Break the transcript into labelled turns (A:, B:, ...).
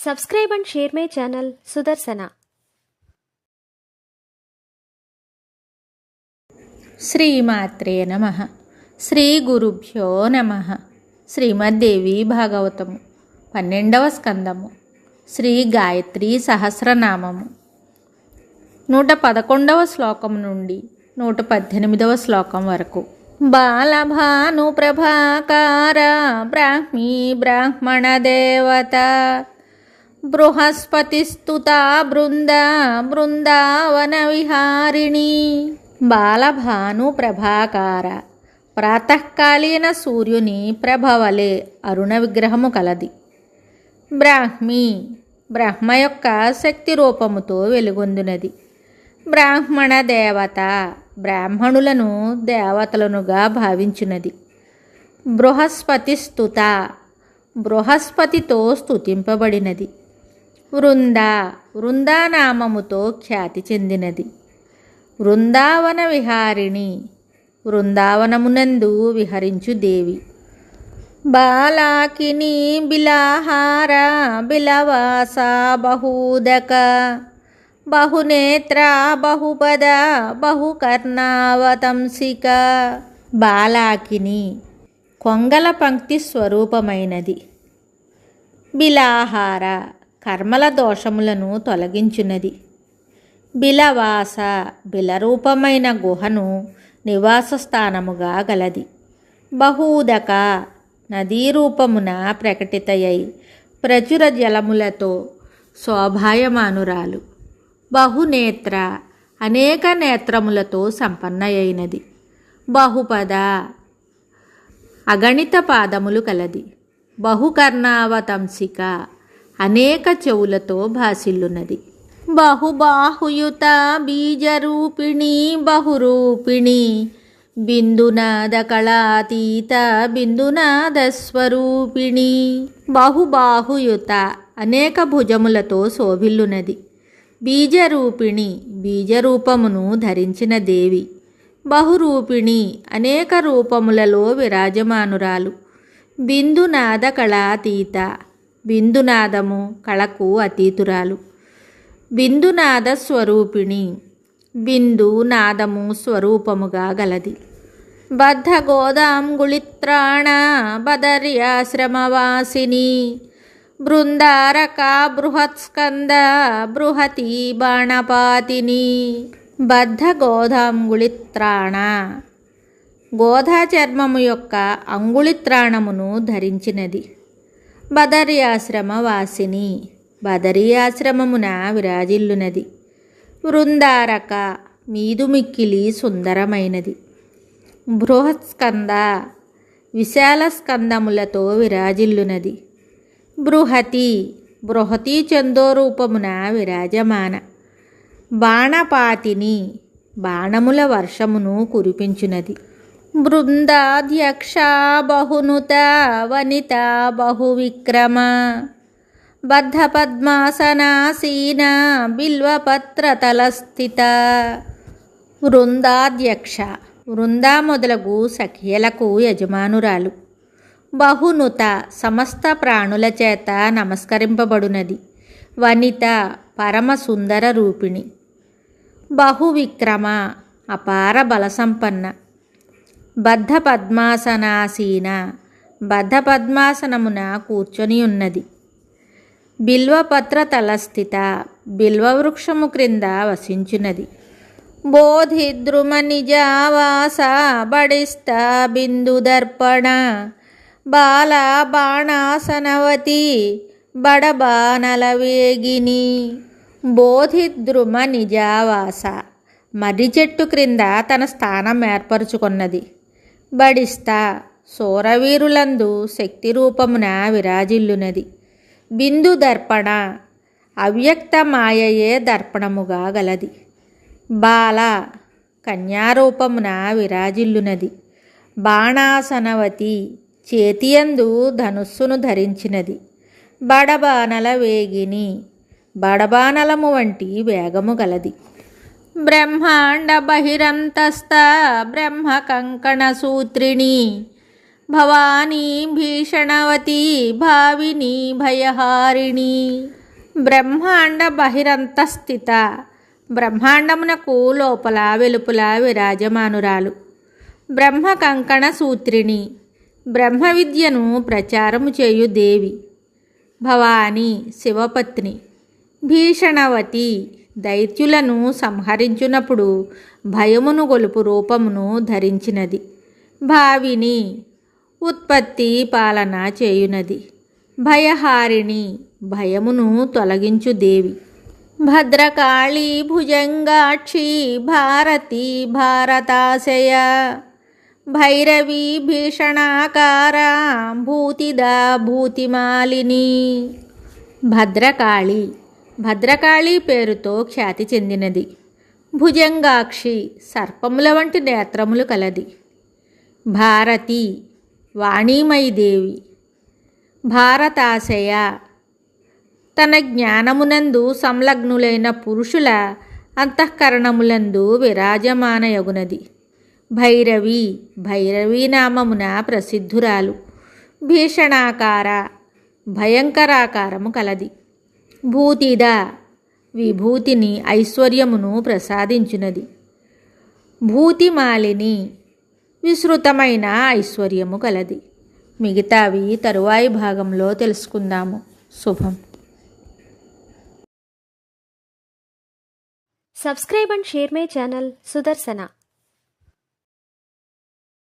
A: Subscribe and share my channel Sudarsana.
B: శ్రీమాత్రే నమః. శ్రీ గురుభ్యో నమః. శ్రీమద్దేవి భాగవతము 12వ స్కందము. శ్రీ గాయత్రీ సహస్రనామము 111వ శ్లోకం నుండి 118వ శ్లోకం వరకు. బాలభాను ప్రభాకార బ్రాహ్మీ బ్రాహ్మణ దేవత బృహస్పతిస్తుతా బృందావన విహారిణి. బాలభాను ప్రభాకార, ప్రాతకాలీన సూర్యుని ప్రభవలే అరుణ విగ్రహము కలది. బ్రాహ్మీ, బ్రహ్మ యొక్క శక్తి రూపముతో వెలుగొందునది. బ్రాహ్మణ దేవత, బ్రాహ్మణులను దేవతలనుగా భావించున్నది. బృహస్పతిస్తుత, బృహస్పతితో స్తుతింపబడినది. వృందానామముతో ఖ్యాతి చెందినది. వృందావన విహారిణి, వృందావనమునందు విహరించు దేవి. బాలాకిని బిలాహార బిలవాస బహూదక బహునేత్ర బహుపద బహుకర్ణావతంసిక. బాలాకిని, కొంగల పంక్తి స్వరూపమైనది. బిలాహార, కర్మల దోషములను తొలగించున్నది. బిలవాస, బిలరూపమైన గుహను నివాస స్థానముగా గలది. బహూదక, నదీ రూపమున ప్రకటితయై ప్రచుర జలములతో శోభాయమానురాలు. బహునేత్ర, అనేక నేత్రములతో సంపన్నయైనది. బహుపద, అగణిత పాదములు కలది. బహుకర్ణావతంసిక, అనేక చెవులతో భాసిల్లున్నది. బహుబాహుయుత బీజరూపిణి బహురూపిణి బిందునాద కళాతీత బిందునాదస్వరూపిణి. బహుబాహుయుత, అనేక భుజములతో శోభిల్లునది. బీజరూపిణి, బీజరూపమును ధరించిన దేవి. బహురూపిణి, అనేక రూపములలో విరాజమానురాలు. బిందునాద కళాతీత, బిందునాదము కళకు అతీతురాలు. బిందునాద స్వరూపిణి, బిందు నాదము స్వరూపముగా గలది. బద్ధ గోదాంగుళిత్రాణ బదర్యాశ్రమవాసిని బృందారక బృహత్స్కంద బృహతి బాణపాతిని. బద్ధ గోదాంగుళిత్రాణ, గోధా చర్మము యొక్క అంగుళిత్రాణమును ధరించినది. బదర్యాశ్రమ వాసిని, బదరీయాశ్రమమున విరాజిల్లునది. బృందారక, మీదుమిక్కిలి సుందరమైనది. బృహత్స్కంద, విశాల స్కందములతో విరాజిల్లునది. బృహతి, బృహతి చందోరూపమున విరాజమాన. బాణపాతిని, బాణముల వర్షమును కురిపించునది. బృందాధ్యక్ష బహునుత వనిత బహువిక్రమ బద్ధ పద్మాసనాసీన బిల్వపత్రతలస్థిత. వృందాధ్యక్ష, వృందా మొదలగు సఖియలకు యజమానురాలు. బహునుత, సమస్త ప్రాణుల చేత నమస్కరింపబడునది. వనిత, పరమ సుందర రూపిణి. బహువిక్రమ, అపార బలసంపన్న. బద్ధ పద్మాసనాసీన, బద్ధ పద్మాసనమున కూర్చొని ఉన్నది. బిల్వపత్ర తలస్థిత, బిల్వవృక్షము క్రింద వసించున్నది. బోధిద్రుమ నిజావాస బడిస్థ బిందుదర్పణ బాల బాణాసనవతి బడబానల వేగిని. బోధిద్రుమ నిజావాస, మర్రి చెట్టు క్రింద తన స్థానం ఏర్పరచుకున్నది. బడిస్థ, శూరవీరులందు శక్తి రూపమున విరాజిల్లునది. బిందు దర్పణ, అవ్యక్త మాయయే దర్పణముగా గలది. బాల, కన్యారూపమున విరాజిల్లునది. బాణాసనవతి, చేతియందు ధనుస్సును ధరించినది. బడబానల వేగిని, బడబానలము వంటి వేగము గలది. బ్రహ్మాండ బహిరంతస్థ బ్రహ్మ కంకణ సూత్రిణి భవానీ భీషణవతి భావిని భయహారిణి. బ్రహ్మాండ బహిరంతస్థిత, బ్రహ్మాండమునకు లోపల వెలుపల విరాజమానురాలు. బ్రహ్మ కంకణ సూత్రిణి, బ్రహ్మ విద్యను ప్రచారము చేయు దేవి. భవాని శివపత్ని. భీషణవతి, దైత్యులను సంహరించునప్పుడు భయమును గొలుపు రూపమును ధరించినది. భావిని, ఉత్పత్తి పాలన చేయునది. భయహారిణి, భయమును తొలగించు దేవి. భద్రకాళి భుజంగాక్షి భారతి భారతాశయ, భైరవి భీషణాకార భూతిదా భూతిమాలిని. భద్రకాళి, భద్రకాళి పేరుతో ఖ్యాతి చెందినది. భుజంగాక్షి, సర్పముల వంటి నేత్రములు కలది. భారతి, వాణీమయి దేవి. భారతాశయ, తన జ్ఞానమునందు సంలగ్నులైన పురుషుల అంతఃకరణములందు విరాజమానయగునది. భైరవి, భైరవీ నామమున ప్రసిద్ధురాలు. భీషణాకార, భయంకరాకారము కలది. భూతిద, విభూతిని ఐశ్వర్యమును ప్రసాదించునది. భూతిమాలిని, విస్తృతమైన ఐశ్వర్యము కలది. మిగతావి తరువాయి భాగంలో తెలుసుకుందాము. శుభం.
A: Subscribe and share my channel Sudarsana.